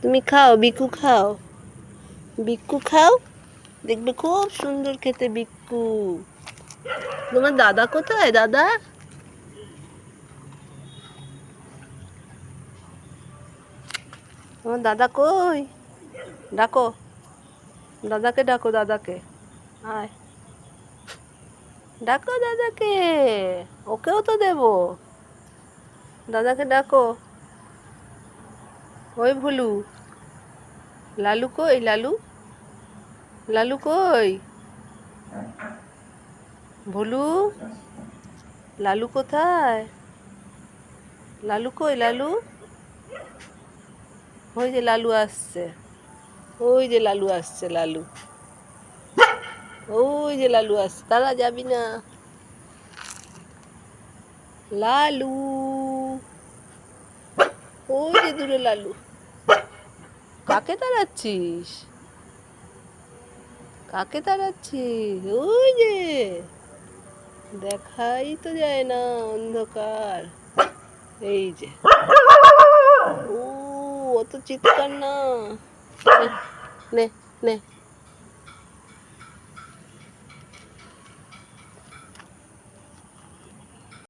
তুমি খাও, বিকু খাও, বিকু খাও, দেখবে খুব সুন্দর খেতে বিকু। তোমার দাদা কোথায়? দাদা, তোমার দাদা কই? ডাকো, দাদাকে ডাকো, দাদাকে। আয়, ডাকো দাদাকে, ওকেও তো দেবো। দাদাকে ডাকো। ওই ভুলু, লালু কই? লালু, লালু কই? ভুলু, লালু কোথায়? লালু কই? লালু, ওই যে লালু আসছে, ওই যে লালু আসছে, লালু, ওই যে লালু আসছে, তারা যাবি না। লালু, ওই যে দূরে লালু। কাকে তাড়াচ্ছিস? কাকে তাড়াচ্ছিস? ওই যে, দেখাই তো যায় না, অন্ধকার। এই যে, ও অত চিৎকার না। নে নে নে।